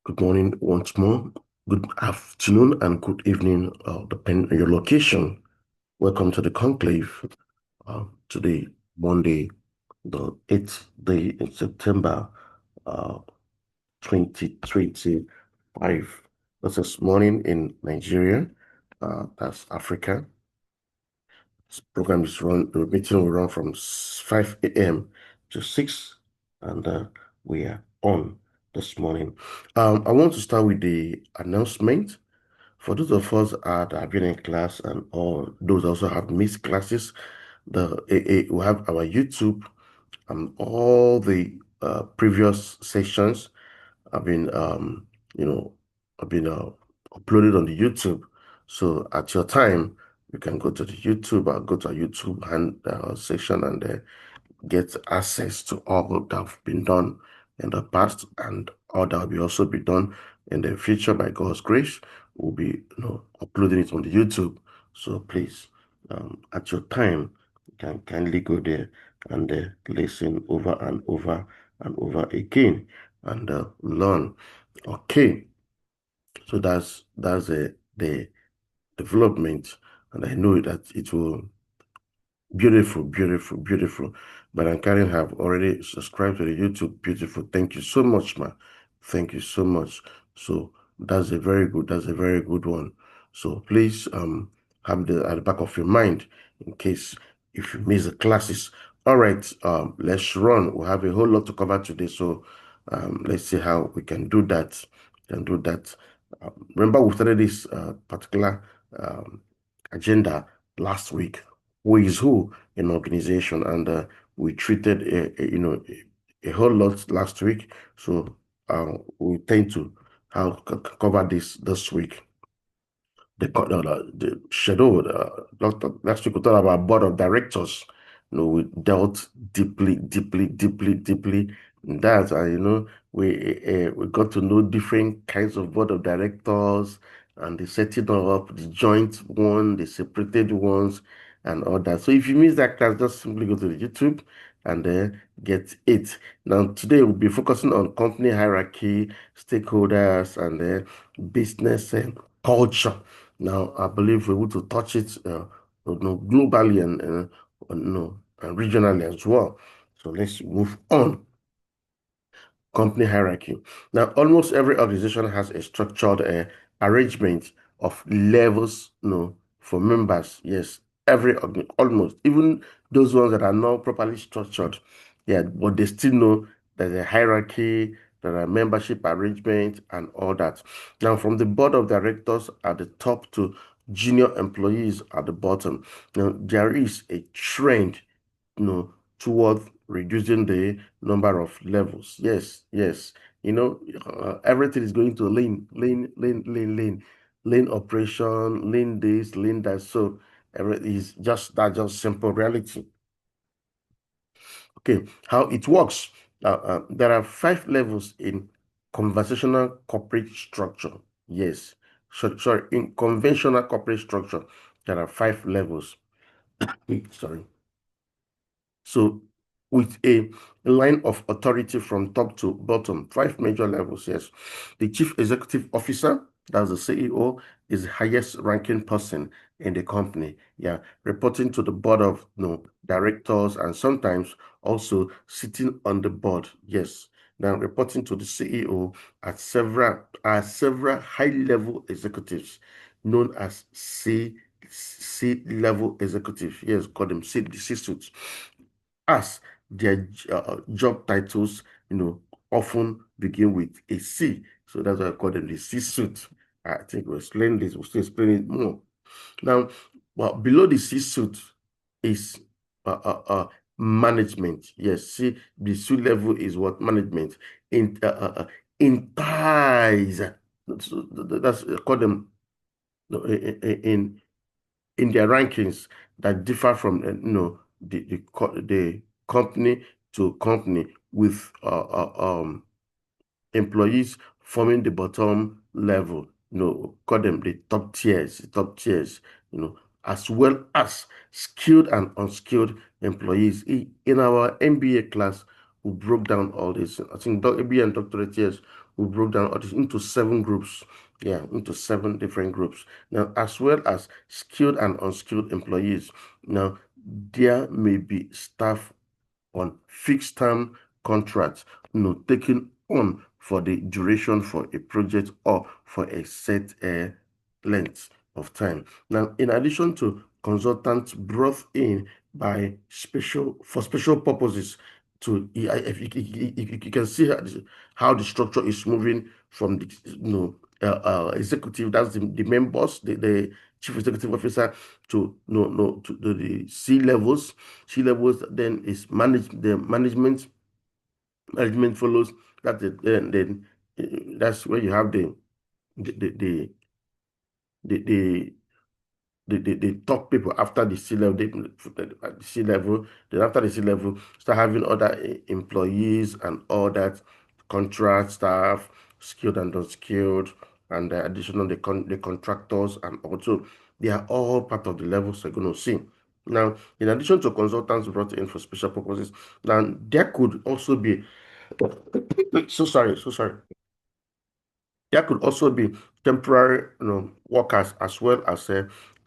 Good morning once more. Good afternoon and good evening, depending on your location. Welcome to the conclave. Today, Monday, the 8th day in September, uh, 2025. This morning in Nigeria. That's Africa. This program is run. The meeting will run from 5 a.m. to 6, and we are on this morning. I want to start with the announcement. For those of us that have been in class and all those also have missed classes, we have our YouTube and all the previous sessions have been you know have been uploaded on the YouTube. So at your time, you can go to the YouTube or go to our YouTube and section and get access to all that have been done in the past and all that will also be done in the future by God's grace. We'll be uploading it on the YouTube. So please, at your time, you can kindly go there and listen over and over and over again and learn. Okay, so that's the development, and I know that it will beautiful, beautiful, beautiful. But I Karen have already subscribed to the YouTube. Beautiful. Thank you so much, ma. Thank you so much. So that's a very good one. So please have the at the back of your mind in case if you miss the classes. All right, let's run. We have a whole lot to cover today. So let's see how we can do that. Can do that. Remember we started this particular um, agenda last week, who is who in organization, and we treated a whole lot last week. So we tend to cover this week. The schedule last week we talked about board of directors. We dealt deeply in that, and we got to know different kinds of board of directors and the setting up the joint one, the separated ones, and all that. So if you miss that class, just simply go to the YouTube and get it. Now today we'll be focusing on company hierarchy, stakeholders, and business culture. Now, I believe we're able to touch it globally and regionally as well. So let's move on. Company hierarchy. Now, almost every organization has a structured arrangement of levels, for members. Yes, almost, even those ones that are not properly structured, yeah, but they still know there's a hierarchy, there are membership arrangement and all that. Now, from the board of directors at the top to junior employees at the bottom, there is a trend, toward reducing the number of levels. Yes, yes. Everything is going to lean operation, lean this, lean that. So everything is just simple reality. Okay, how it works. There are 5 levels in conversational corporate structure. Yes, sorry, in conventional corporate structure, there are 5 levels. Sorry. So with a line of authority from top to bottom, 5 major levels, yes. The chief executive officer, that's the CEO, is the highest ranking person in the company. Yeah, reporting to the board of directors and sometimes also sitting on the board. Yes. Now reporting to the CEO are several high-level executives known as C-level executives. Yes, call them C-suits as their job titles, often begin with a C. So that's why I call them the C suit. I think we'll explain this, we'll still explain it more. Now, well, below the C suit is management. Yes, see, the C level is what management in ties. So that's call them in their rankings that differ from the company to company with employees forming the bottom level, call them the top tiers, as well as skilled and unskilled employees. In our MBA class, we broke down all this. I think AB and Dr. ATS, we broke down all this into 7 groups. Yeah, into 7 different groups. Now, as well as skilled and unskilled employees. Now, there may be staff on fixed term contracts, taken on for the duration for a project or for a set length of time. Now, in addition to consultants brought in by for special purposes, if you can see how the structure is moving from the executive, that's the main boss, the chief executive officer, to to the C levels. Then is the management follows that. Then that's where you have the the the the, the the top people after the C level, at the C level, then after the C level, start having other employees and all that, contract staff, skilled and unskilled, and additional the contractors, and also they are all part of the levels you're going to see. Now, in addition to consultants brought in for special purposes, now there could also be, so sorry. There could also be temporary, workers as well as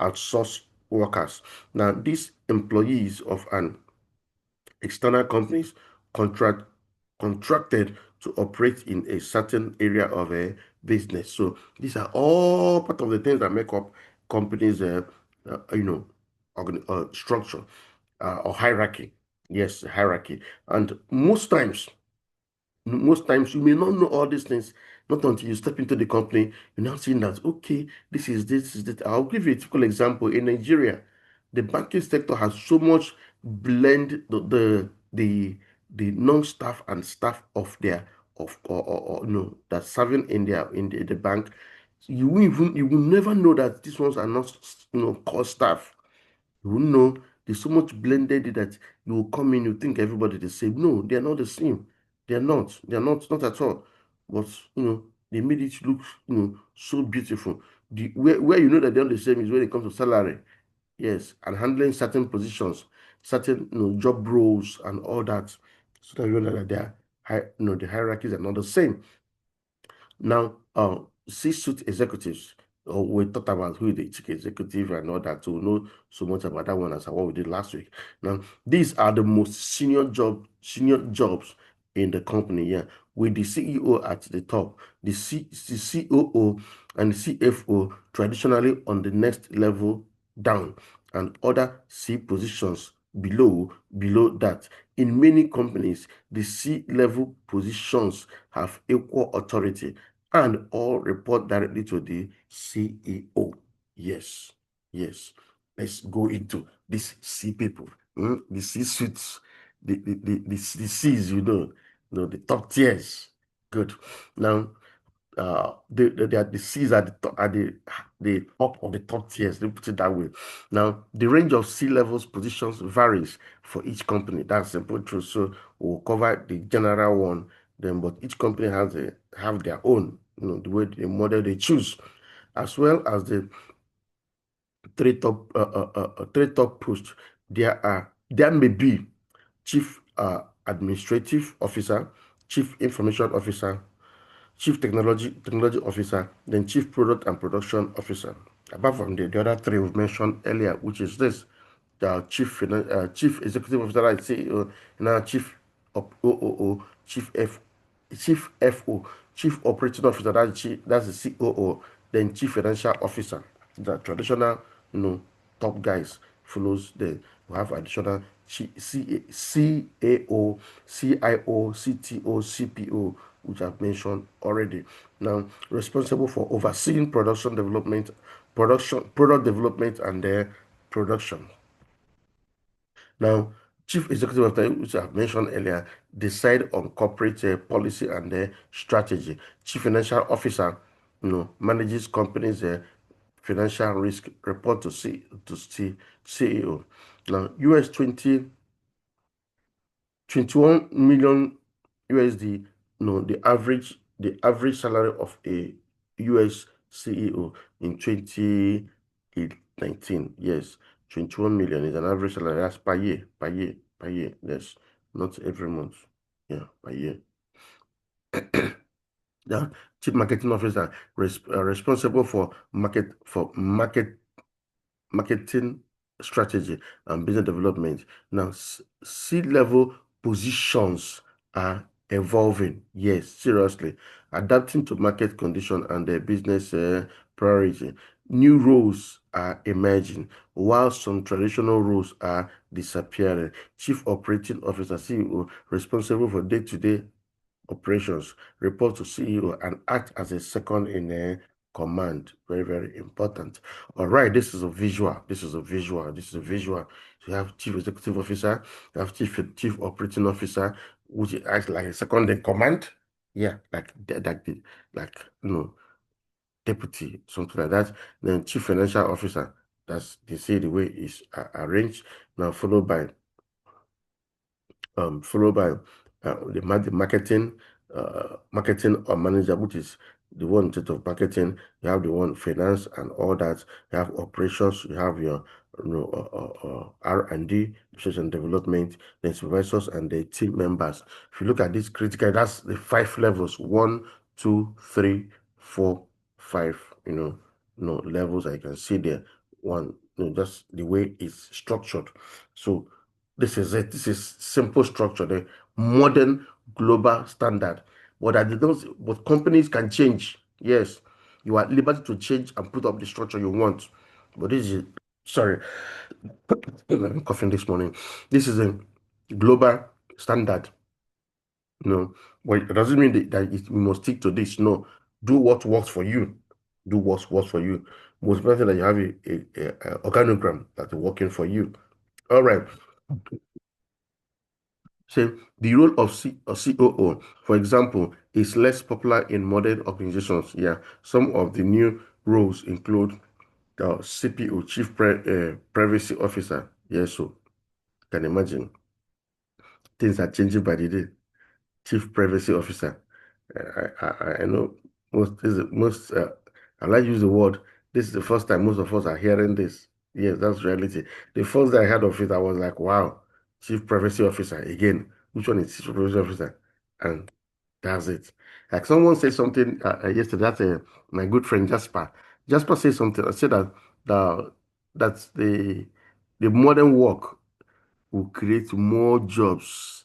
outsourced workers. Now, these employees of an external companies contract contracted to operate in a certain area of a business. So these are all part of the things that make up companies, you know, structure or hierarchy. Yes, hierarchy. And most times you may not know all these things, not until you step into the company. You're now seeing that, okay, this is that. I'll give you a typical example. In Nigeria, the banking sector has so much blend the non-staff and staff of their of or no that's serving in the bank. You will never know that these ones are not core staff. You will know there's so much blended that you will come in, you think everybody the same. No, they are not the same. They are not. They are not at all. But they made it look so beautiful. Where you know that they're not the same is when it comes to salary. Yes, and handling certain positions, certain job roles and all that. So that you know that they are the hierarchies are not the same. Now, C-suite executives, we talked about who the chief executive and all that, to know so much about that one as what we did last week. Now, these are the most senior jobs in the company, yeah, with the CEO at the top, the COO and the CFO traditionally on the next level down, and other C positions below that. In many companies, the C-level positions have equal authority and all report directly to the CEO. Yes, yes. Let's go into these C people, the C suits, the C's, the top tiers. Good. Now, the C's are the top of the top tiers. Let me put it that way. Now, the range of C levels positions varies for each company. That's simple truth. So we'll cover the general one then, but each company have their own, the model they choose, as well as the three top posts. There may be chief administrative officer, chief information officer, chief technology officer, then chief product and production officer. Apart from the other three we've mentioned earlier, which is this, the chief executive officer, like CEO, now chief of OOO, chief FO, chief operating officer, that's the COO, then chief financial officer. The traditional, top guys follows the we have additional CAO, CIO, CTO, CPO, which I've mentioned already. Now, responsible for overseeing product development, and their production. Now, chief executive officer, which I've mentioned earlier, decide on corporate policy and strategy. Chief financial officer, manages companies' financial risk, report to CEO. Now, US 21 million USD, the average salary of a US CEO in 2019. Yes, 21 million is an average salary. That's per year. Yes, not every month. Yeah, per year. The chief marketing officer responsible for marketing strategy and business development. Now, C-level positions are evolving. Yes, seriously, adapting to market condition and the business priority. New roles are emerging, while some traditional roles are disappearing. Chief Operating Officer (CEO) responsible for day-to-day operations, report to CEO, and act as a second in command. Very, very important. All right, this is a visual. This is a visual. This is a visual. So you have Chief Executive Officer, you have Chief Operating Officer, which acts like a second in command. Yeah, like deputy, something like that. Then Chief Financial Officer. That's they say the way is arranged. Now followed by the marketing or manager, which is the one in charge of marketing. You have the one finance and all that. You have operations. You have your R&D, research and development, the supervisors and the team members. If you look at this critical, that's the 5 levels: 1, 2, 3, 4, 5. Levels. I can see there. One, just the way it's structured. So this is it. This is simple structure, the modern global standard. But companies can change. Yes, you are at liberty to change and put up the structure you want. But this is, sorry, I'm coughing this morning. This is a global standard. But it doesn't mean we must stick to this. No, do what works for you. Do what works for you. Most important that you have a organogram that is working for you. All right. So the role of COO, for example, is less popular in modern organizations. Yeah, some of the new roles include CPO, Privacy Officer. Yes, so can imagine things are changing by the day. Chief Privacy Officer. I know I like to use the word. This is the first time most of us are hearing this. Yes, that's reality. The first day I heard of it, I was like, wow, Chief Privacy Officer again. Which one is Chief Privacy Officer? And that's it. Like someone said something yesterday. That's my good friend Jasper. Jasper said something. I said that the that's the modern work will create more jobs,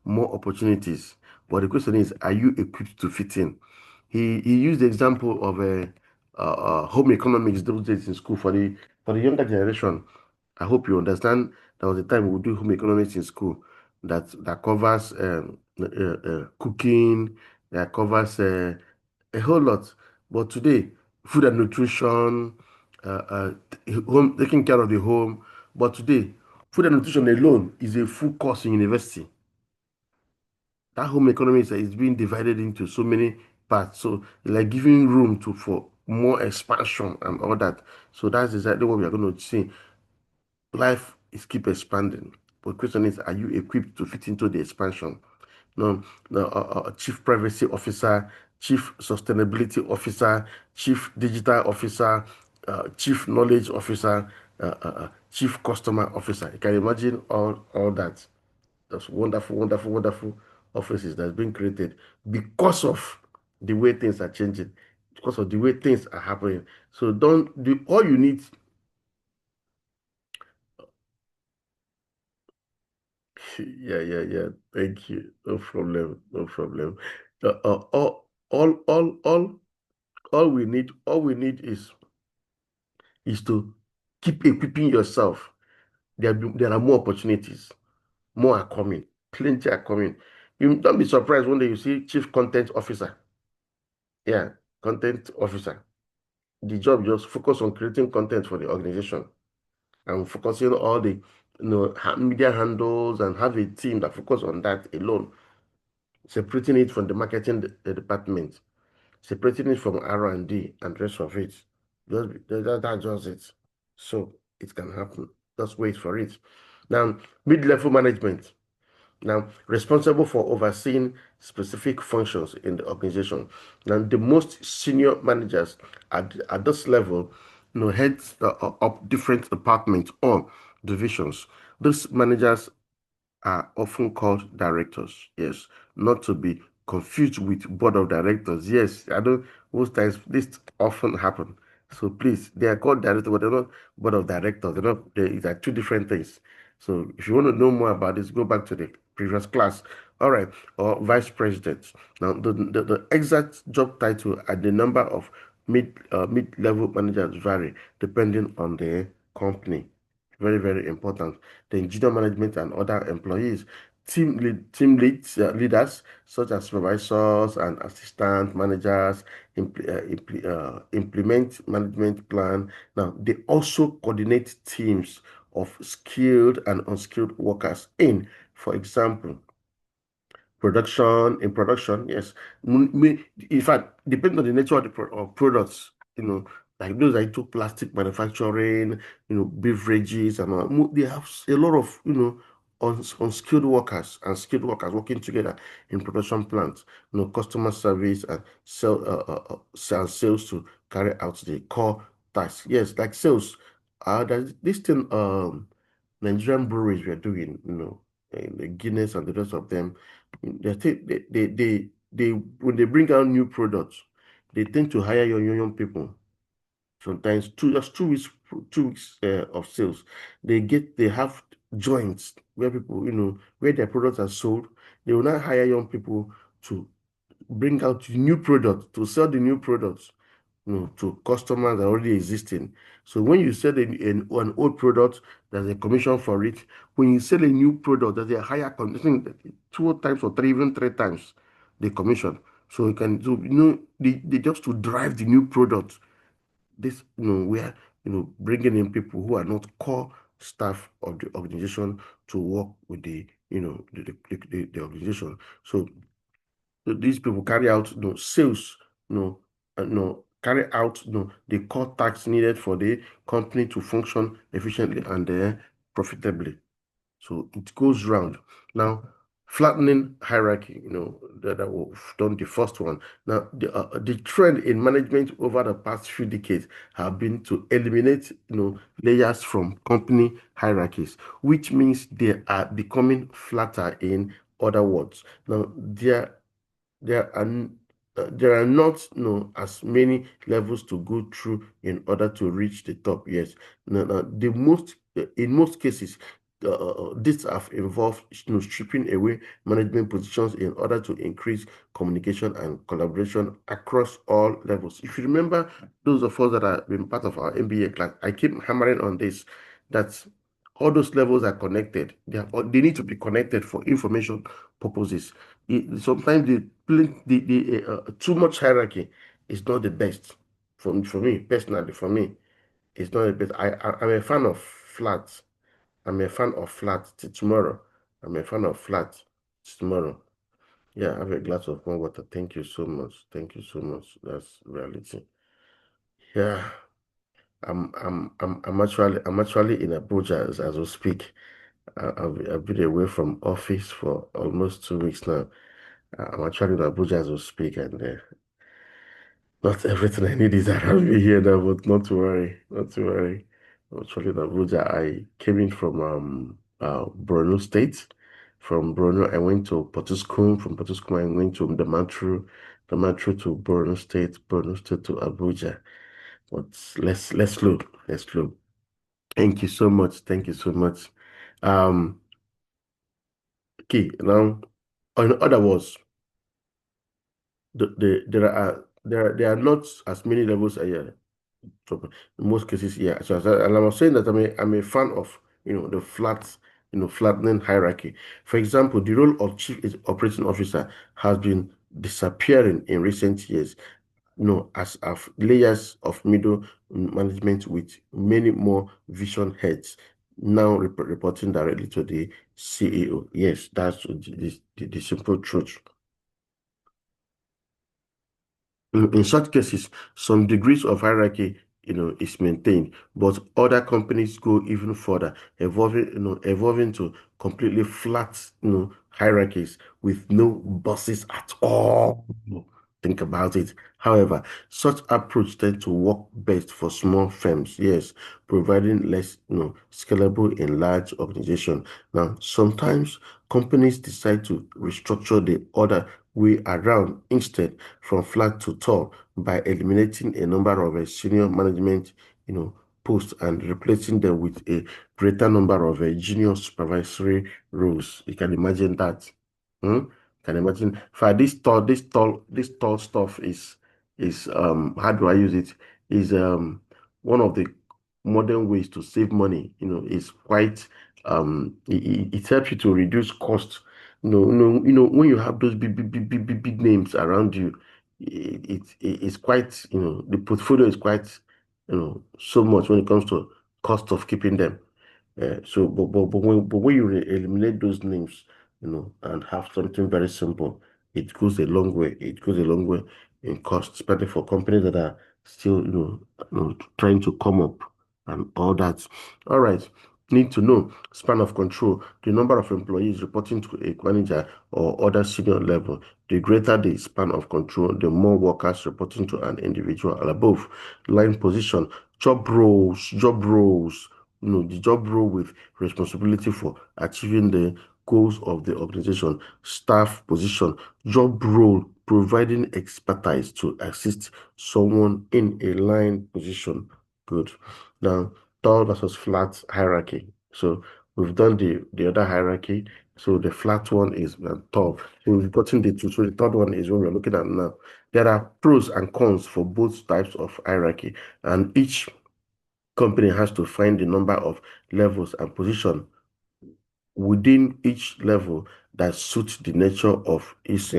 more opportunities. But the question is, are you equipped to fit in? He used the example of home economics those days in school for the younger generation. I hope you understand. There was a time we would do home economics in school that covers cooking, that covers a whole lot. But today, food and nutrition, home taking care of the home. But today, food and nutrition alone is a full course in university. That home economics is being divided into so many parts. So like giving room for more expansion and all that. So that's exactly what we are going to see. Life is keep expanding. But the question is, are you equipped to fit into the expansion? No, no, Chief Privacy Officer, Chief Sustainability Officer, Chief Digital Officer, Chief Knowledge Officer, Chief Customer Officer. You can imagine all that. Those wonderful, wonderful, wonderful offices that's been created because of the way things are changing, because of the way things are happening. So don't do all you need. Yeah, yeah, yeah. Thank you. No problem. No problem. All all we need is to keep equipping yourself. There are more opportunities. More are coming. Plenty are coming. You don't be surprised one day you see chief content officer. Yeah, content officer. The job just focus on creating content for the organization and focusing all the media handles and have a team that focus on that alone. Separating it from the marketing department, separating it from R&D and rest of it. That's just it. So it can happen. Just wait for it. Now, mid-level management. Now, responsible for overseeing specific functions in the organization. Now, the most senior managers at this level, heads up different departments or divisions. These managers are often called directors. Yes, not to be confused with board of directors. Yes, I know most times this often happen. So please, they are called directors, but they're not board of directors. They're two different things. So if you want to know more about this, go back to the previous class. All right, or vice president. Now, the exact job title and the number of mid-level managers vary depending on the company. Very, very important. Then junior management and other employees, leaders such as supervisors and assistant managers implement management plan. Now they also coordinate teams of skilled and unskilled workers in, for example, production, yes. In fact, depending on the nature of the of products, like those that do plastic manufacturing, beverages, and all, they have a lot of, unskilled workers and skilled workers working together in production plants, customer service and sales to carry out the core tasks. Yes, like sales. There's this thing, Nigerian breweries were doing, the Guinness and the rest of them. They when they bring out new products, they tend to hire young people. Sometimes just 2 weeks, 2 weeks of sales. They have joints where people, where their products are sold. They will not hire young people to bring out new products, to sell the new products, to customers that are already existing. So when you sell an old product, there's a commission for it. When you sell a new product, there's a higher commission, 2 times or even 3 times the commission. So you can do, they just to drive the new product. This, where, bringing in people who are not core staff of the organization to work with the organization. So these people carry out, sales, carry out, the core tasks needed for the company to function efficiently and profitably. So it goes round. Now, flattening hierarchy, that we've done the first one. Now, the trend in management over the past few decades have been to eliminate, layers from company hierarchies, which means they are becoming flatter. In other words, now there are there are not, as many levels to go through in order to reach the top. Yes, no, the most in most cases, this have involved, stripping away management positions in order to increase communication and collaboration across all levels. If you remember, those of us that have been part of our MBA class, I keep hammering on this, that all those levels are connected. They need to be connected for information purposes. Sometimes too much hierarchy is not the best for me personally. For me, it's not the best. I'm a fan of flat. I'm a fan of flat till tomorrow. I'm a fan of flat till tomorrow. Yeah, have a glass of more water. Thank you so much. Thank you so much. That's reality. Yeah, I'm actually in Abuja as we speak. I've been away from office for almost 2 weeks now. I'm actually in Abuja as we speak, and not everything I need is around me here now, but not to worry, not to worry. I'm actually in Abuja. I came in from Borno State. From Borno, I went to Potiskum. From Potiskum, I went to the Matru to Borno State to Abuja. But let's look, let's look. Thank you so much. Thank you so much. Um, okay, now, in other words, there are not as many levels a year. So in most cases, yeah. So and I was saying that I'm a fan of, the flattening hierarchy. For example, the role of chief operating officer has been disappearing in recent years. As of layers of middle management with many more vision heads now reporting directly to the CEO. Yes, that's the simple truth. In such cases, some degrees of hierarchy, is maintained, but other companies go even further, evolving to completely flat, hierarchies with no bosses at all. Think about it. However, such approach tend to work best for small firms, yes, providing less, scalable in large organization. Now, sometimes companies decide to restructure the other way around instead, from flat to tall, by eliminating a number of senior management, posts and replacing them with a greater number of junior supervisory roles. You can imagine that. Hmm? Can imagine. For this tall stuff is how do I use it? Is one of the modern ways to save money. Is quite it helps you to reduce costs. When you have those big names around you, it's quite, the portfolio is quite, so much when it comes to cost of keeping them. But when you eliminate those names, and have something very simple, it goes a long way. It goes a long way in cost, especially for companies that are still, trying to come up and all that. All right. Need to know span of control, the number of employees reporting to a manager or other senior level. The greater the span of control, the more workers reporting to an individual above. Line position, job roles, the job role with responsibility for achieving the goals of the organization. Staff position, job role providing expertise to assist someone in a line position. Good. Now, tall versus flat hierarchy. So we've done the other hierarchy. So the flat one is tall. So we've gotten the two. So the third one is what we're looking at now. There are pros and cons for both types of hierarchy, and each company has to find the number of levels and position within each level that suits the nature of its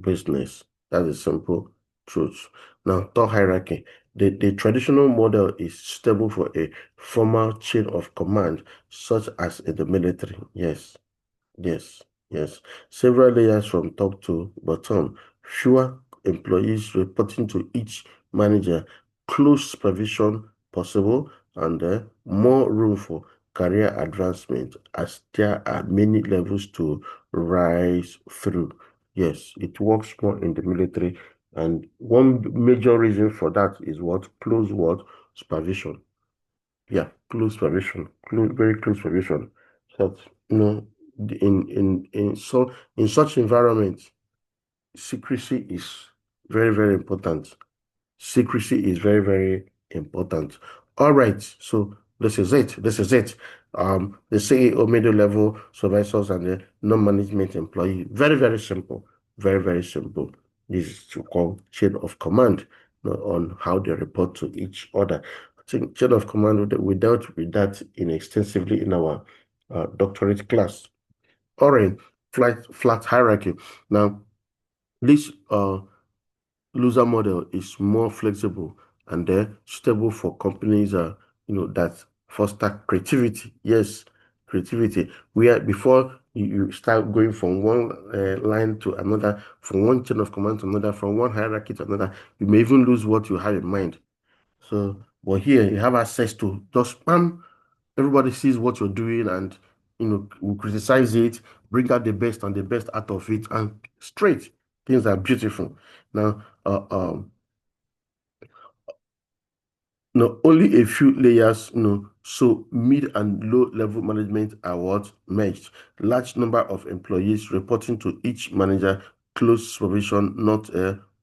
business. That's a simple truth. Now, thought hierarchy. The traditional model is suitable for a formal chain of command, such as in the military. Yes. Yes, yes. Several layers from top to bottom, fewer employees reporting to each manager, close supervision possible, and more room for career advancement as there are many levels to rise through. Yes, it works more in the military, and one major reason for that is what supervision. Yeah, close supervision, very close supervision. So that, in such environments, secrecy is very, very important. Secrecy is very, very important. All right, so this is it. This is it. The CEO, middle level supervisors, and the non-management employee. Very, very simple. Very, very simple. This is to call chain of command, on how they report to each other. I think chain of command, we dealt with that extensively in our doctorate class. All right, flat hierarchy. Now, this loser model is more flexible and suitable for companies that foster creativity. Yes, creativity. Where before you start going from one line to another, from one chain of command to another, from one hierarchy to another, you may even lose what you have in mind. So, but here you have access to just spam. Everybody sees what you're doing, and will criticize it, bring out the best and the best out of it, and straight things are beautiful. Now, only a few layers, so mid and low level management are what merged. Large number of employees reporting to each manager, close supervision not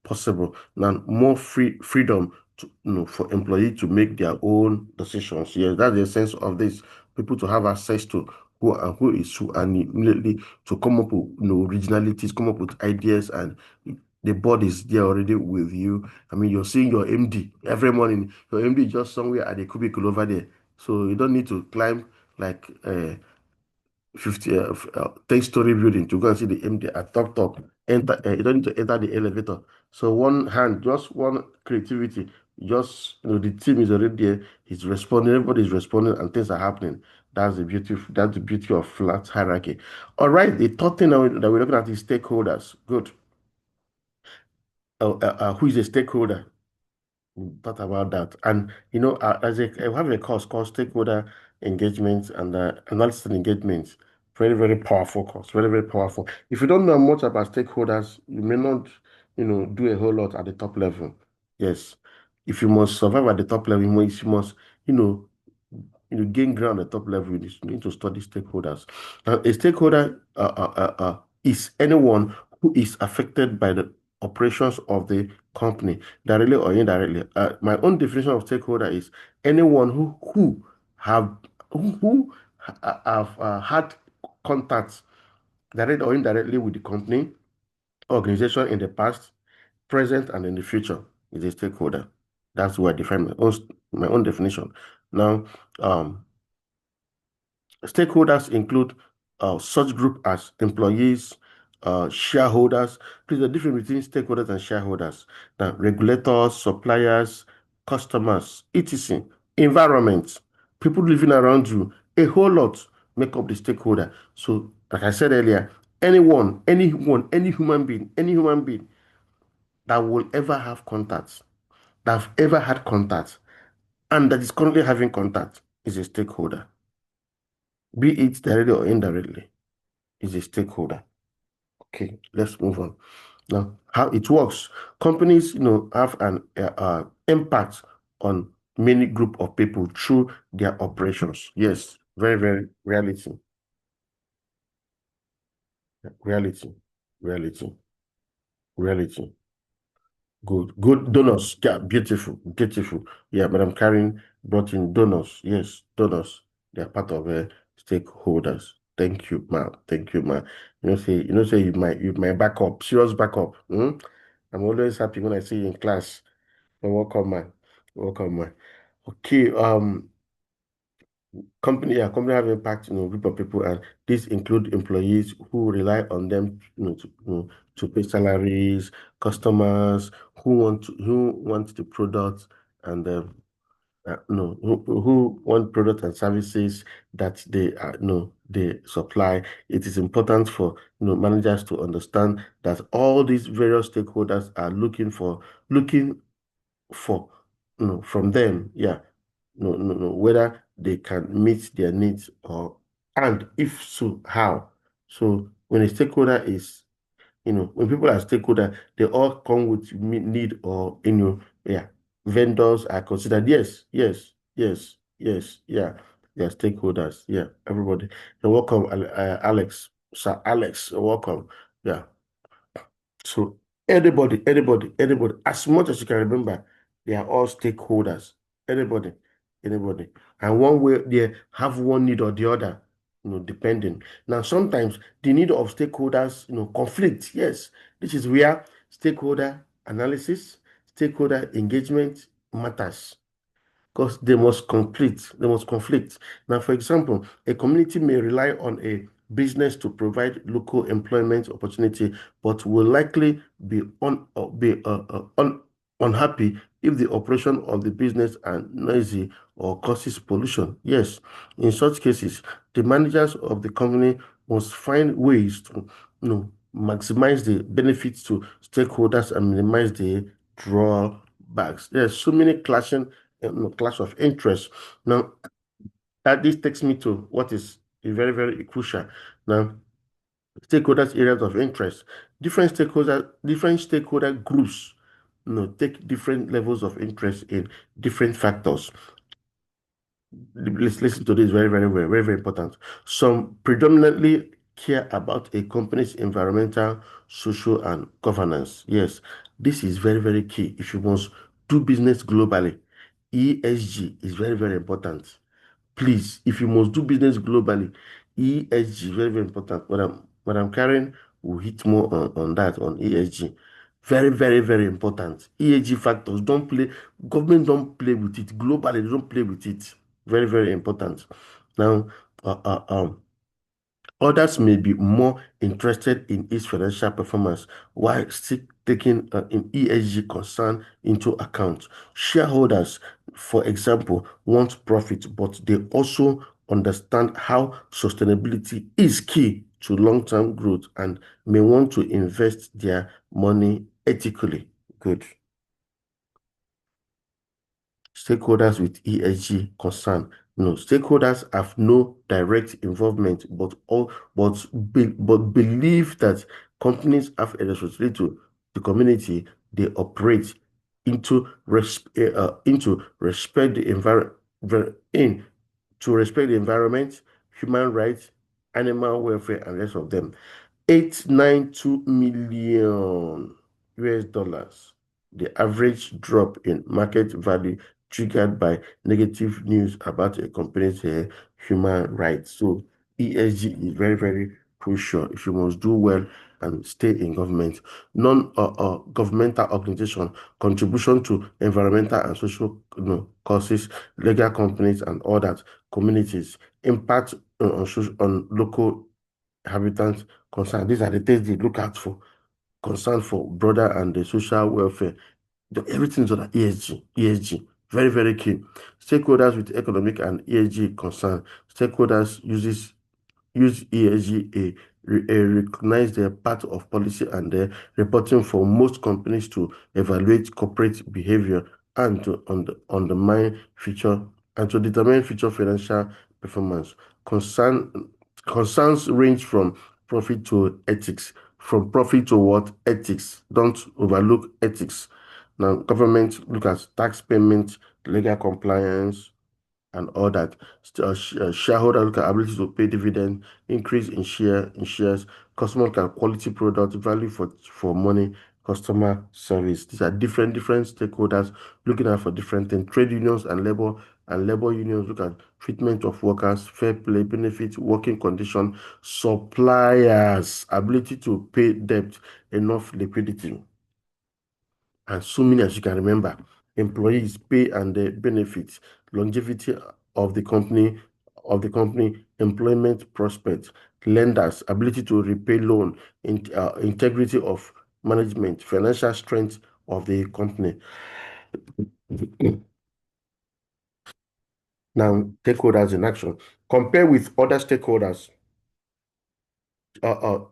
possible. Now, more freedom to, for employees to make their own decisions. Yes, that's the sense of this. People to have access to who is who, and immediately to come up with, originalities, come up with ideas, and the board is there already with you. I mean, you're seeing your MD every morning. Your MD is just somewhere at the cubicle over there. So you don't need to climb like 10-story building to go and see the MD at top. Enter, you don't need to enter the elevator. So one hand, just one creativity, just, the team is already there. He's responding, everybody's responding, and things are happening. That's the beauty of flat hierarchy. All right, the third thing that we're looking at is stakeholders. Good. Who is a stakeholder? We thought about that. And, I have a course called Stakeholder Engagement and Analysis and Engagement. Very, very powerful course. Very, very powerful. If you don't know much about stakeholders, you may not, do a whole lot at the top level. Yes. If you must survive at the top level, you must, you know, gain ground at the top level, you need to study stakeholders. Now, a stakeholder is anyone who is affected by the operations of the company, directly or indirectly. My own definition of stakeholder is anyone who have who have had contacts directly or indirectly with the company, organization in the past, present, and in the future is a stakeholder. That's where I define my own definition. Now, um, stakeholders include such group as employees, shareholders. Please, the difference between stakeholders and shareholders. Now, regulators, suppliers, customers, etc. Environment, people living around you, a whole lot make up the stakeholder. So, like I said earlier, anyone, any human being that will ever have contacts, that have ever had contacts, and that is currently having contact is a stakeholder, be it directly or indirectly, is a stakeholder. Okay, let's move on. Now, how it works. Companies, have an impact on many group of people through their operations. Yes, very, very reality, reality, reality. Good donors. Yeah, beautiful, beautiful. Yeah, Madam Karen brought in donors. Yes, donors. They are part of stakeholders. Thank you, ma. Thank you, ma. Say you my backup, serious backup. I'm always happy when I see you in class. You're welcome, man. Welcome, man. Okay. Company have impact, group of people, and these include employees who rely on them, to pay salaries, customers who want the products, and who want products and services that they supply. It is important for managers to understand that all these various stakeholders are looking for from them, yeah, no, whether they can meet their needs, and if so, how. So when a stakeholder is, when people are stakeholder, they all come with need, or yeah, vendors are considered. Yes, yes, yes, yes, yeah, they're stakeholders. Yeah, everybody. You're welcome, Alex, Sir Alex. You're welcome. Yeah. So anybody, as much as you can remember, they are all stakeholders. Anybody, anybody. And one way they have one need or the other, depending. Now, sometimes the need of stakeholders, conflict. Yes, this is where stakeholder analysis, stakeholder engagement matters, because they must conflict. Now, for example, a community may rely on a business to provide local employment opportunity, but will likely be unhappy if the operation of the business are noisy or causes pollution. Yes, in such cases, the managers of the company must find ways to, maximize the benefits to stakeholders and minimize the drawbacks. There's so many clash of interest. Now, that this takes me to what is very, very crucial. Now, stakeholders' areas of interest. Different stakeholder groups, take different levels of interest in different factors. Let's listen to this very, very, very, very, very important. Some predominantly care about a company's environmental, social, and governance. Yes, this is very, very key. If you must do business globally, ESG is very, very important. Please, if you must do business globally, ESG very, very important. Madam Karen will hit more on that, on ESG. Very, very, very important. ESG factors don't play, government don't play with it. Globally, they don't play with it. Very, very important. Now, others may be more interested in its financial performance while still taking an ESG concern into account. Shareholders, for example, want profit, but they also understand how sustainability is key to long-term growth and may want to invest their money ethically. Good. Stakeholders with ESG concern. No, stakeholders have no direct involvement, but believe that companies have a responsibility to the community they operate into respect the environment in. to respect the environment, human rights, animal welfare, and rest of them. 892 million US dollars. The average drop in market value triggered by negative news about a company's human rights. So ESG is very, very crucial if you must do well and stay in government. Non-governmental organization contribution to environmental and social causes, legal companies, and all that communities impact on local inhabitants concern. These are the things they look out for. Concern for broader and the social welfare. Everything is on ESG. ESG. Very, very key. Stakeholders with economic and ESG concern. Stakeholders use ESG recognize their part of policy and reporting for most companies to evaluate corporate behavior and to undermine future and to determine future financial performance. Concerns range from profit to ethics. From profit to what? Ethics. Don't overlook ethics. Now, government look at tax payment, legal compliance, and all that. Shareholder look at ability to pay dividend, increase in shares, customer look at quality product, value for money, customer service. These are different stakeholders looking out for different things. Trade unions and labor unions look at treatment of workers, fair play, benefits, working condition, suppliers, ability to pay debt, enough liquidity, and so many as you can remember. Employees pay and the benefits, longevity of the company, employment prospects, lenders, ability to repay loan, integrity of management, financial strength of the company. Now, stakeholders in action. Compare with other stakeholders,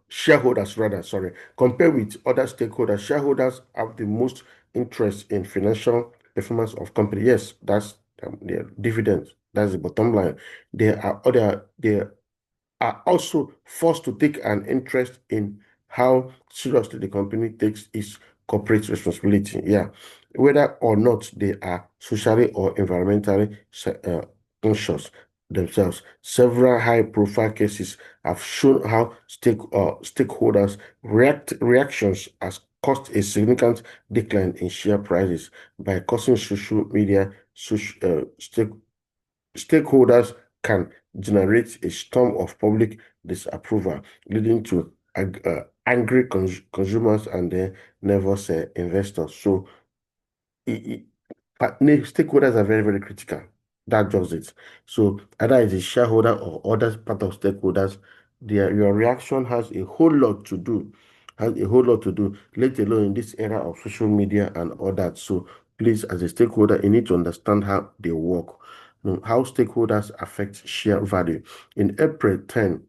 shareholders rather, sorry. Compare with other stakeholders. Shareholders have the most interest in financial performance of company. Yes, that's their dividends. That's the bottom line. They are also forced to take an interest in how seriously the company takes its corporate responsibility. Yeah, whether or not they are socially or environmentally conscious themselves. Several high-profile cases have shown how stakeholders reactions has caused a significant decline in share prices by causing social media stakeholders can generate a storm of public disapproval, leading to angry consumers and nervous investors. So, but stakeholders are very, very critical. That does it. So, either it's a shareholder or other part of stakeholders, your reaction has a whole lot to do. Has a whole lot to do, let alone in this era of social media and all that. So, please, as a stakeholder, you need to understand how they work, how stakeholders affect share value. In April 10,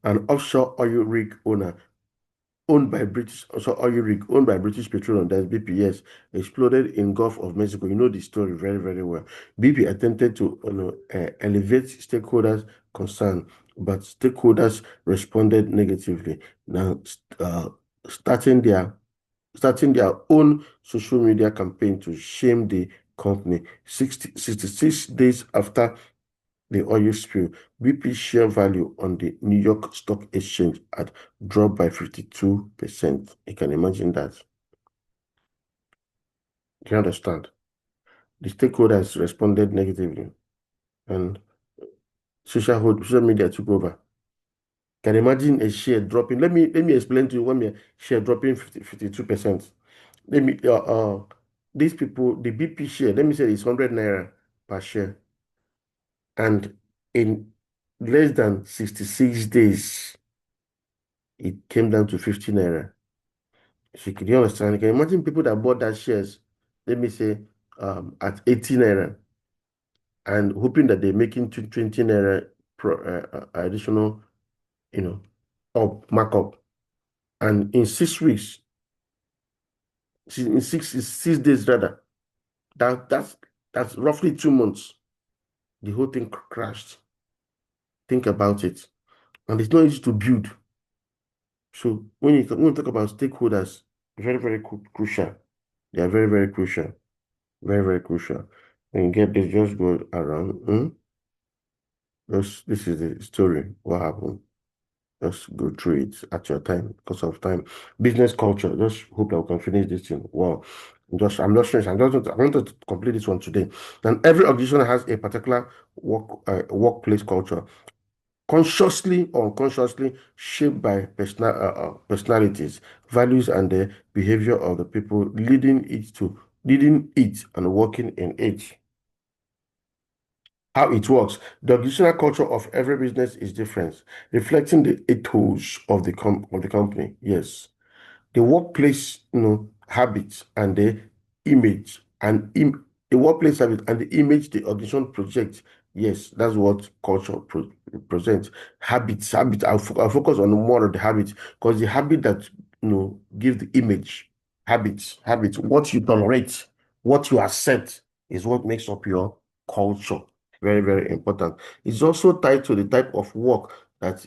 an offshore oil rig owner owned by British also oil rig owned by British Petroleum, that's BPS, exploded in Gulf of Mexico. You know the story very, very well. BP attempted to elevate stakeholders' concern, but stakeholders responded negatively. Now, starting their own social media campaign to shame the company. 66 days after the oil spill, BP share value on the New York Stock Exchange had dropped by 52%. You can imagine that. Do you understand? The stakeholders responded negatively and social media took over. Can imagine a share dropping. Let me explain to you when my share dropping 52%. Let me these people, the BP share, let me say it's 100 naira per share. And in less than 66 days, it came down to 50 naira. So can you understand? You can imagine people that bought that shares, let me say, at 80 naira and hoping that they're making 20 naira additional, you know, up markup. And in 6 weeks, in 6 days rather, that's roughly 2 months. The whole thing crashed. Think about it. And it's not easy to build. So when you talk about stakeholders, very, very crucial. They are very, very crucial. Very, very crucial. When you get this, just go around. This is the story. What happened? Just go through it at your time because of time. Business culture. Just hope that we can finish this thing. Wow. I'm not stressed. I wanted to complete this one today. And every organization has a particular workplace culture, consciously or unconsciously shaped by personalities, values, and the behavior of the people leading it and working in it. How it works. The organizational culture of every business is different, reflecting the ethos of the company. Yes, the workplace, habits and the image the workplace habit and the image the organization projects. Yes, that's what culture presents. Habits. I'll focus on more of the habits because the habit that give the image. Habits. What you tolerate, what you accept is what makes up your culture. Very, very important. It's also tied to the type of work that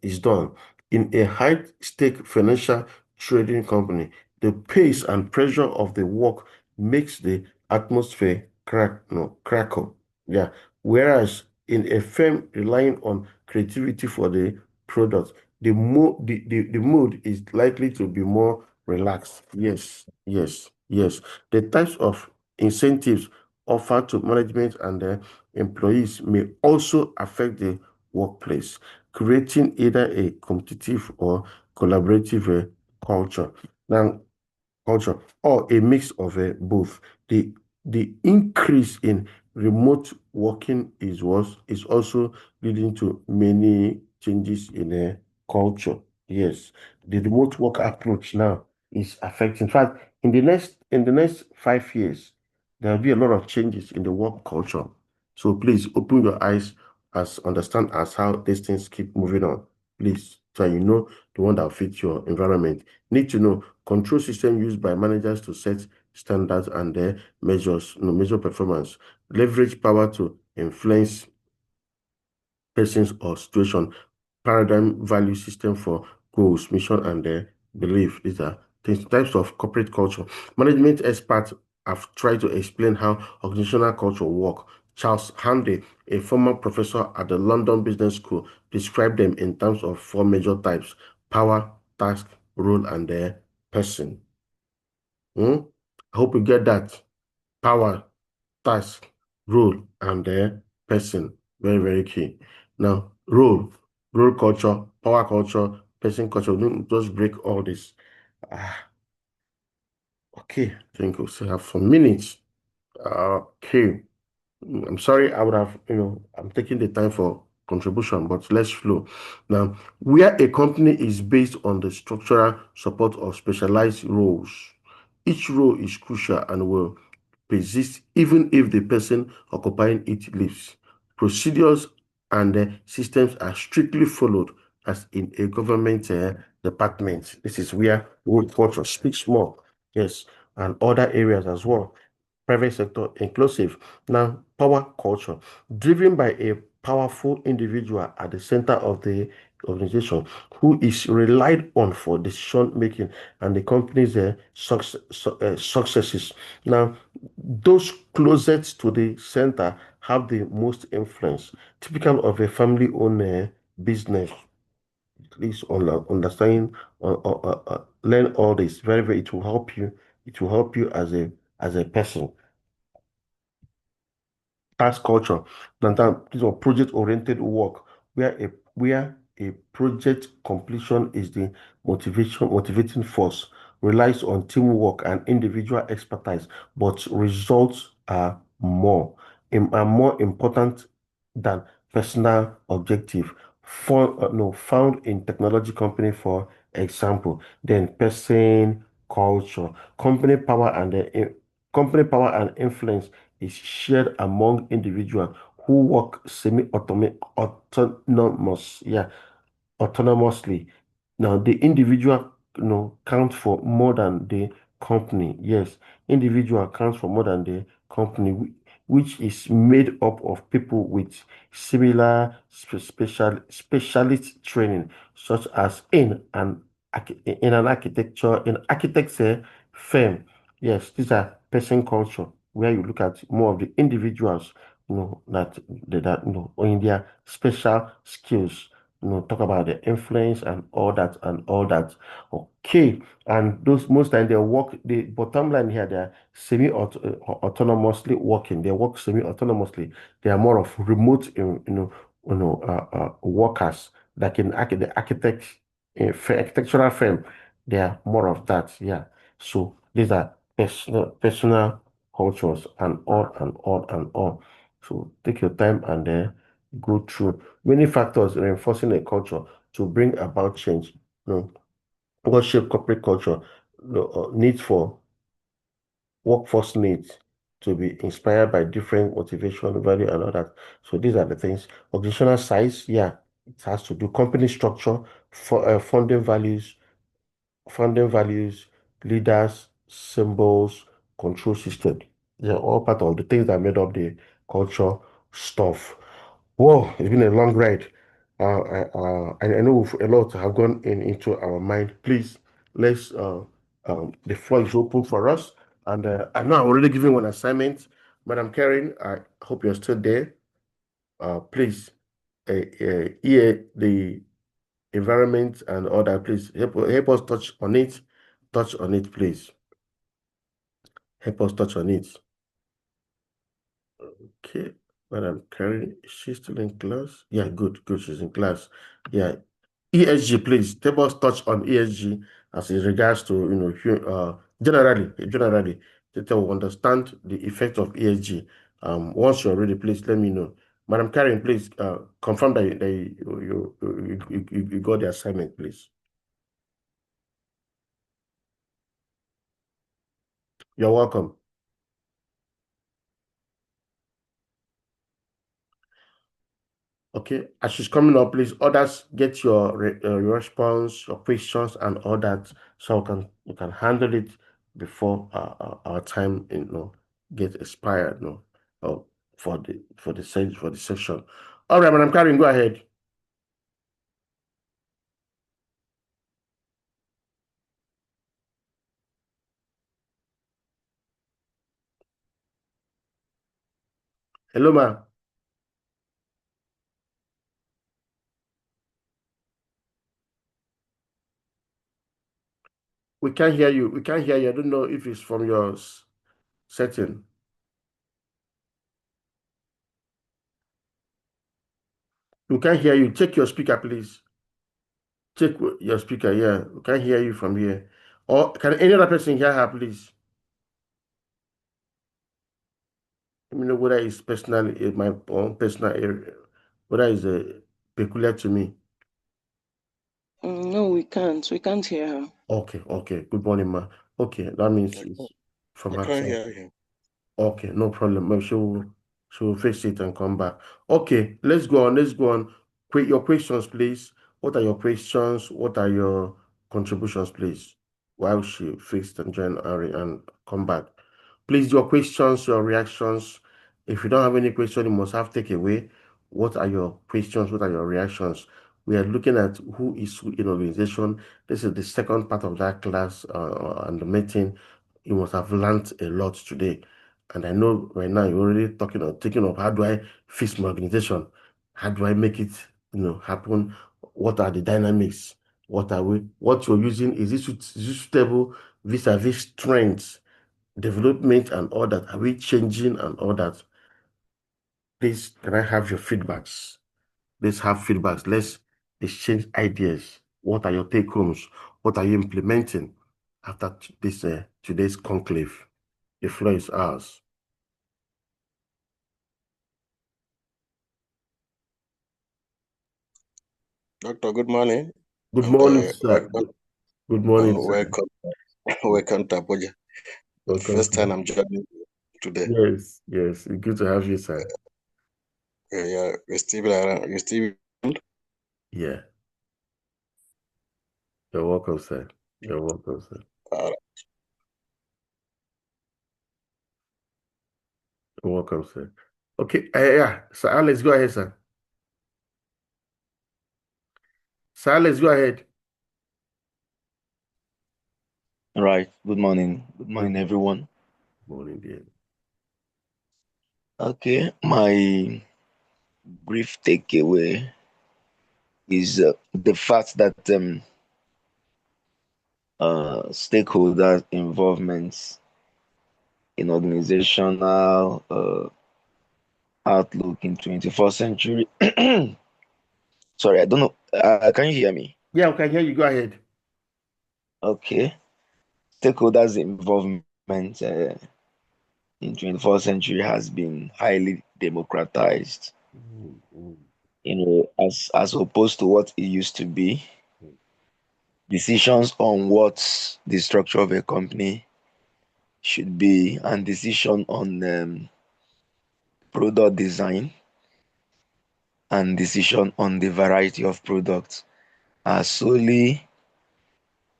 is done. In a high-stake financial trading company, the pace and pressure of the work makes the atmosphere crackle. Yeah. Whereas in a firm relying on creativity for the product, the mood is likely to be more relaxed. Yes, yes, yes. The types of incentives offered to management and the employees may also affect the workplace, creating either a competitive or collaborative culture. Now, culture or a mix of both. The the increase in remote working is also leading to many changes in culture. Yes, the remote work approach now is affecting. In fact, in the next 5 years, there will be a lot of changes in the work culture. So please open your eyes as understand as how these things keep moving on. Please, so you know the one that fits your environment. Need to know control system used by managers to set standards and measure performance, leverage power to influence persons or situation, paradigm value system for goals, mission, and belief. These are types of corporate culture. Management experts have tried to explain how organizational culture work. Charles Handy, a former professor at the London Business School, described them in terms of four major types: power, task, role, and person. Hmm? I hope you get that. Power, task, role, and person. Very, very key. Now, role culture, power culture, person culture. Don't just break all this. Ah, okay, I think we'll still have some minutes. Okay. I'm sorry, I would have, I'm taking the time for contribution, but let's flow. Now, where a company is based on the structural support of specialized roles, each role is crucial and will persist even if the person occupying it leaves. Procedures and systems are strictly followed as in a government department. This is where work culture speaks more. Yes, and other areas as well. Private sector inclusive. Now, power culture, driven by a powerful individual at the center of the organization who is relied on for decision making and the company's successes. Now, those closest to the center have the most influence, typical of a family-owned business. Please understand, learn all this. Very, very. It will help you. It will help you as a person. Task culture. And that this is project-oriented work, where a project completion is the motivating force, relies on teamwork and individual expertise, but results are more important than personal objective. Found in technology company, for example, then person culture, company power and influence is shared among individuals who work autonomously. Now, the individual, counts for more than the company. Yes, individual counts for more than the company, which is made up of people with similar specialist training, such as in an architect's firm. Yes, these are person culture, where you look at more of the individuals in their special skills, talk about the influence and all that and all that. Okay, and those most time they work. The bottom line here, they're semi-autonomously working. They work semi-autonomously. They are more of remote, workers like the architects, architectural firm. They are more of that. Yeah. So these are personal cultures and all and all and all. So take your time and go through many factors reinforcing a culture to bring about change. What shape corporate culture? Needs for workforce needs to be inspired by different motivation, value, and all that. So these are the things. Organizational size, yeah, it has to do company structure, for funding values, leaders, symbols, control system. They're all part of the things that made up the culture stuff. Whoa, it's been a long ride. I know a lot have gone into our mind. Please, let's. The floor is open for us, and I know I'm already giving one assignment, Madam Karen. I hope you're still there. Please, hear the environment and all that. Please help us touch on it, please. Help us touch on it. Okay, Madam Karen, is she still in class? Yeah, good, she's in class. Yeah, ESG, please help us touch on ESG as in regards to generally that we understand the effect of ESG. Once you're ready, please let me know. Madam Karen, please confirm that you got the assignment, please. You're welcome. Okay, as she's coming up, please others get your response, your questions, and all that, so we can handle it before our time, get expired, for the session. All right, Madam Karen, go ahead. Hello, ma'am. We can't hear you. We can't hear you. I don't know if it's from your setting. We can't hear you. Check your speaker, please. Check your speaker. Yeah, we can't hear you from here. Or can any other person hear her, please? Let me know whether it's personal, my own personal area, whether it's peculiar to me. No, we can't. We can't hear her. Okay. Good morning, ma. Okay, that means it's from I her can't side. hear him. Okay, no problem. Maybe she'll fix it and come back. Okay, let's go on. Let's go on. Your questions, please. What are your questions? What are your contributions, please? While she fixed and join and come back. Please, your questions, your reactions. If you don't have any question, you must have takeaway. What are your questions? What are your reactions? We are looking at who is who in organization. This is the second part of that class and the meeting. You must have learned a lot today. And I know right now you're already thinking of how do I fix my organization? How do I make it, happen? What are the dynamics? What you're using? Is it suitable vis-a-vis strengths, development, and all that? Are we changing and all that? Please, can I have your feedbacks? Let's have feedbacks. Let's exchange ideas. What are your take homes? What are you implementing after today's conclave? The floor is ours. Doctor, good morning. Good And morning, sir. welcome, Good morning, and sir. welcome to Abuja. The Welcome. first time I'm joining you today. Yes. It's good to have you, sir. Yeah, you're still around. You still Yeah. You're welcome, sir. You're welcome, sir. uh, You're welcome, sir. Okay. Yeah. Sir Alex, go ahead, sir. Sir Alex, go ahead. All right. Good morning. Good morning, everyone. Morning, dear. Okay, my brief takeaway is the fact that stakeholder involvement in organizational outlook in 21st century. Sorry, I don't know. Can you hear me? Yeah, we can hear you. Go ahead. Okay. Stakeholders involvement in 21st century has been highly democratized, Mm, as opposed to what it used to be. mm, Decisions on what the structure of a company should be and decision on product design and decision on the variety of products are solely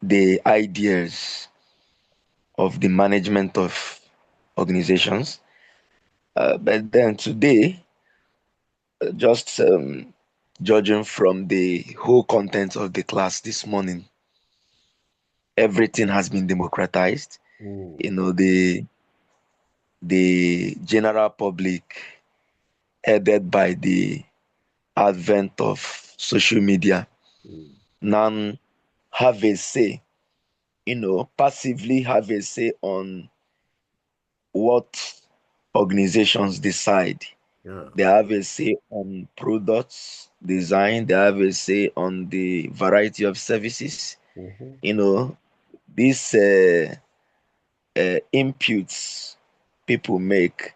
the ideas of the management of organizations. But then today, just judging from the whole content of the class this morning, everything has been democratized. mm, You know, the general public, headed by the advent of social media, mm, now have a say, passively have a say on what organizations decide. yeah. They have a say on products design, they have a say on the variety of services. Mhm, You know, these inputs people make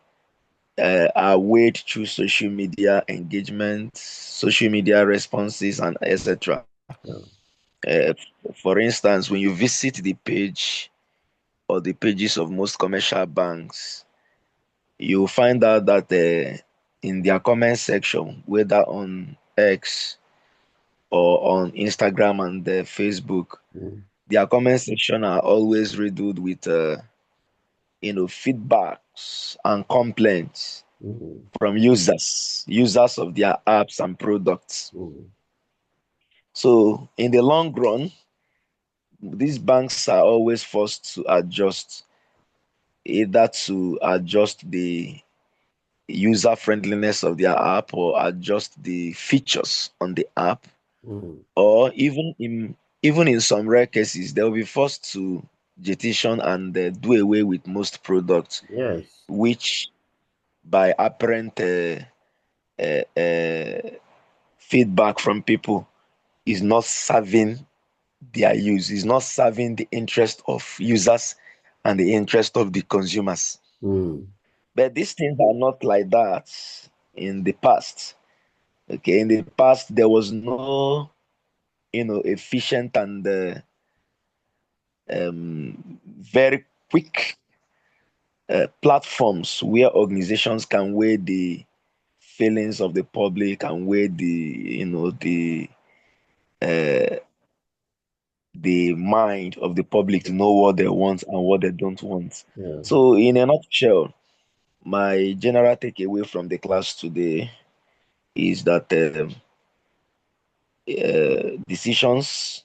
are weighed through social media engagement, social media responses, and etc. yeah. Uh, for instance, when you visit the page or the pages of most commercial banks, you'll find out that in their comment section, whether on X or on Instagram and Facebook, Mm, their comment section are always riddled with feedbacks and complaints mm, from users of their apps and products. mm, So in the long run, these banks are always forced to adjust, either to adjust the user friendliness of their app or adjust the features on the app, mm. or even in some rare cases they'll be forced to jettison and do away with most products, Yes. which by apparent feedback from people is not serving their use, is not serving the interest of users and the interest of the consumers. Mm, But these things are not like that in the past. Okay, in the past there was no, efficient and very quick platforms where organizations can weigh the feelings of the public and weigh the mind of the public to know what they want and what they don't want. yeah. So, in a nutshell, my general takeaway from the class today is that decisions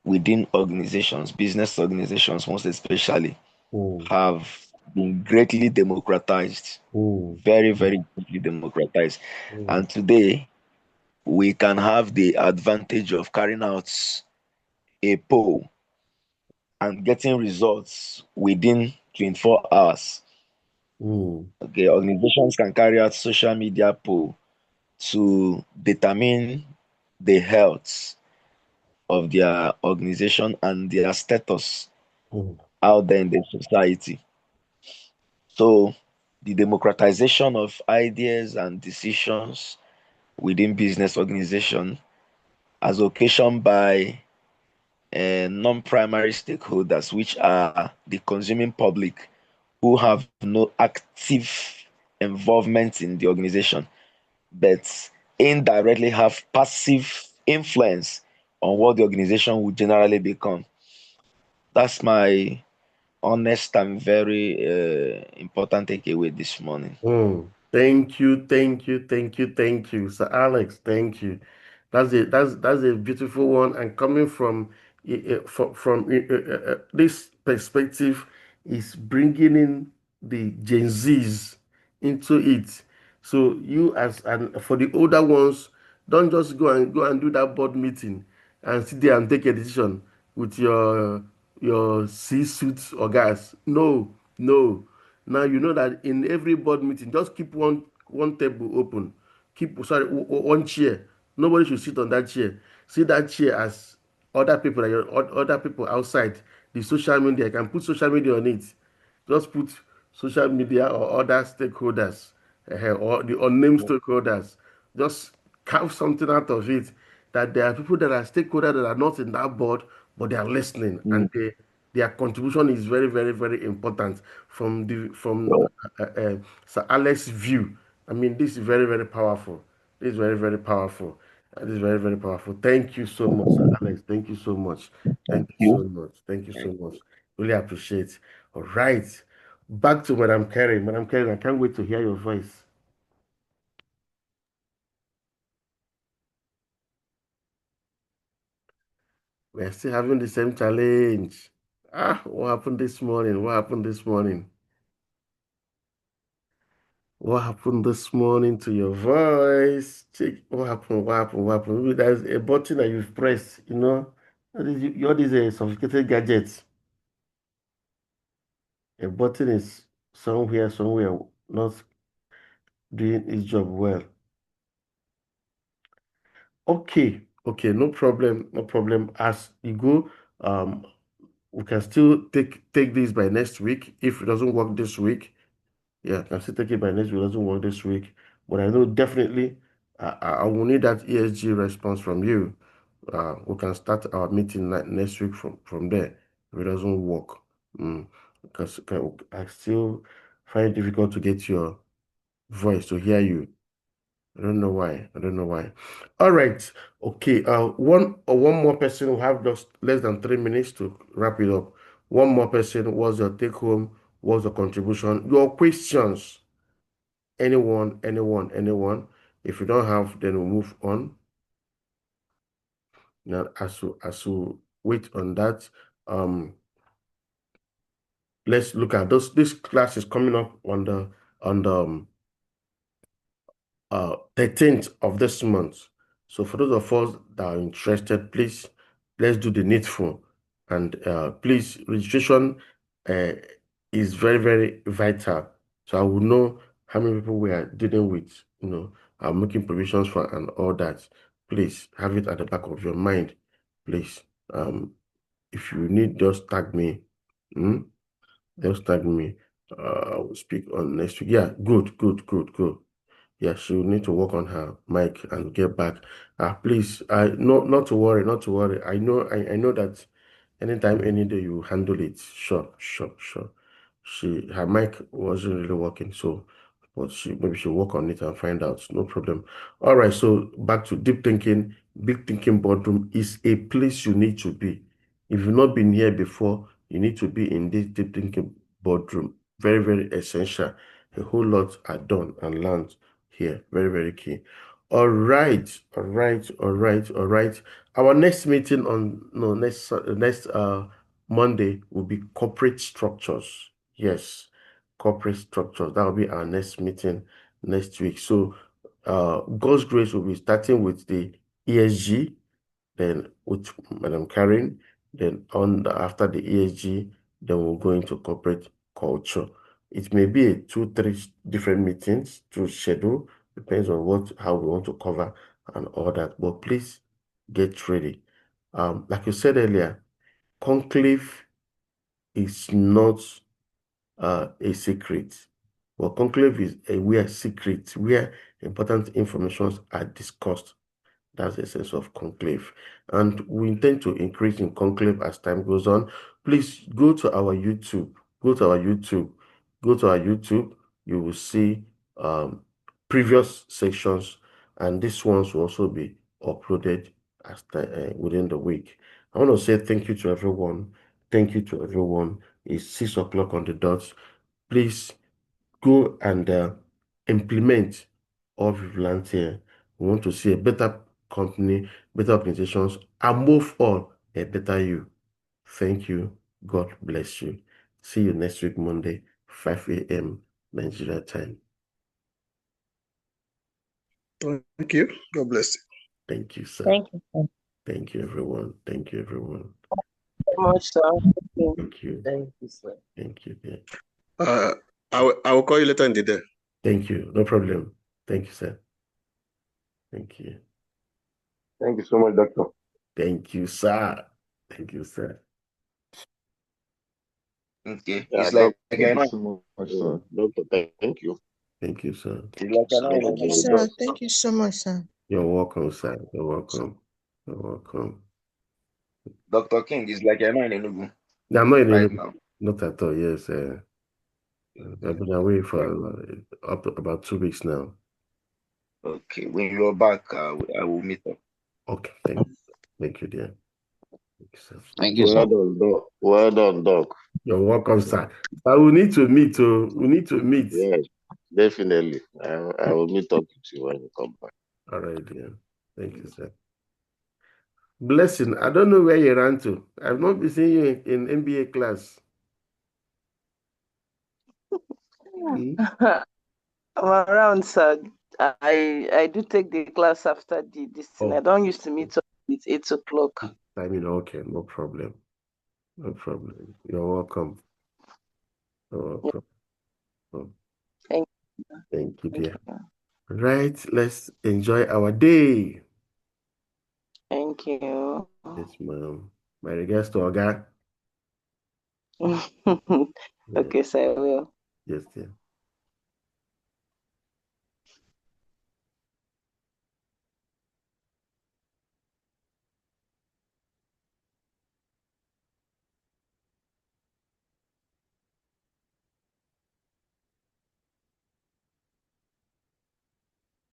within organizations, business organizations, most especially, Mm, have been greatly democratized, mm, very, very greatly democratized. mm, And today, we can have the advantage of carrying out a poll and getting results within 24 hours. mm, Okay, organizations can carry out social media poll to determine the health of their organization and their status mm, out there in the society. So, the democratization of ideas and decisions within business organization as occasioned by non-primary stakeholders, which are the consuming public who have no active involvement in the organization, but indirectly have passive influence on what the organization will generally become. That's my honest and very important takeaway this morning. mm. Thank you, thank you, thank you, thank you, Sir Alex. Thank you. That's a beautiful one. And coming from this perspective, is bringing in the Gen Zs into it. So you as and for the older ones, don't just go and do that board meeting and sit there and take a decision with your C-suite or guys. No, no. Now you know that in every board meeting, just keep one table open. Keep sorry one chair. Nobody should sit on that chair. See that chair as other people, like other people outside the social media. You can put social media on it. Just put social media or other stakeholders or the unnamed stakeholders. Just carve something out of it that there are people that are stakeholders that are not in that board, but they are listening and their contribution is very, very, very important from Sir Alex's view. I mean, this is very, very powerful. This is very, very powerful. This is very, very powerful. Thank you so much, Sir Alex. Thank you so much. Thank Thank you so you. much. Thank you so much. Really appreciate. All right. Back to Madam Karen. Madam Karen, I can't wait to hear your voice. We're still having the same challenge. What happened this morning? What happened this morning? What happened this morning to your voice? Check what happened, what happened, what happened. Maybe there's a button that you've pressed, all these sophisticated gadgets. A button is somewhere not doing its job well. Okay, no problem, no problem. As you go, um, we can still take this by next week. If it doesn't work this week, yeah, I can still take it by next week. It doesn't work this week, but I know definitely I will need that ESG response from you. We can start our meeting next week from there. If it doesn't work, because I still find it difficult to get your voice to hear you. I don't know why. I don't know why. All right. Okay. One more person will have just less than 3 minutes to wrap it up. One more person. What's your take home? What's the contribution? Your questions. Anyone. If you don't have, then we'll move on. Now, as we wait on that, let's look at those. This class is coming up on the 13th of this month. So for those of us that are interested, please let's do the needful. And please, registration uh, is very, very vital. So I will know how many people we are dealing with, I'm making provisions for and all that. Please have it at the back of your mind. Please. If you need, just tag me. Hmm? Just tag me. We'll speak on next week. Yeah, good. Yeah, she will need to work on her mic and get back. Please, not to worry, not to worry. I know that anytime, any day you handle it. Sure. Her mic wasn't really working, so but maybe she'll work on it and find out. No problem. All right, so back to deep thinking. Big thinking boardroom is a place you need to be. If you've not been here before, you need to be in this deep thinking boardroom. Very, very essential. A whole lot are done and learned here. Very, very key. All right. Our next meeting on no next Monday will be corporate structures. Yes, corporate structures. That will be our next meeting next week. So God's grace will be starting with the ESG, then with Madam Karen, then after the ESG, then we'll go into corporate culture. It may be 2-3 different meetings to schedule, depends on how we want to cover and all that. But please get ready. Like you said earlier, conclave is not a secret. Well, conclave is where important informations are discussed. That's the sense of conclave. And we intend to increase in conclave as time goes on. Please go to our YouTube. Go to our YouTube. You will see previous sections, and these ones will also be uploaded within the week. I want to say thank you to everyone. Thank you to everyone. It's 6 o'clock on the dot. Please go and implement all we've learned here. We want to see a better company, better organizations, and move on a better you. Thank you. God bless you. See you next week, Monday, 5 a.m. Nigeria time. Thank you. God bless you. Thank you, sir. Thank you, sir. Thank you, everyone. Thank you, everyone. So much, sir. Thank you. Thank you. Thank you, sir. Thank you. Yeah. I will call you later in the day. Thank you. No problem. Thank you, sir. Thank you. Thank you so much, Doctor. Thank you, sir. Thank you, sir. Okay. Yeah, It's like Doctor. you're not, so much, sir. Doctor, thank you. Thank you, sir. it's like you're not in Thank Thank you, Enugu. sir. Thank you so much, sir. You're welcome, sir. You're welcome. You're welcome. Dr. King is like you're not in Enugu No, I'm not in right Enugu. now. Not at all. Yes. I've been away for up to about 2 weeks now. Okay. When you're back, I will meet up. Okay. Thank you, dear. Thank you, sir. Thank you, Well sir. done, Doc. Well done, Doc. You're welcome, sir. We need to meet. We need to meet. Yes, definitely. I will meet up with you when you come back. All right, dear. Thank you, sir. Blessing. I don't know where you ran to. I've not been seeing you in MBA class. Hmm? I'm around, sir. I do take the class after this thing. I Oh. don't used to meet up. It's 8 o'clock. I mean, okay, no problem. No problem. You're welcome. You're welcome. Oh, Thank thank you, Thank dear. you. Right, let's enjoy our day. Thank you. Yes, ma'am. My regards to Oga. Okay, sir, I will. Yes, dear.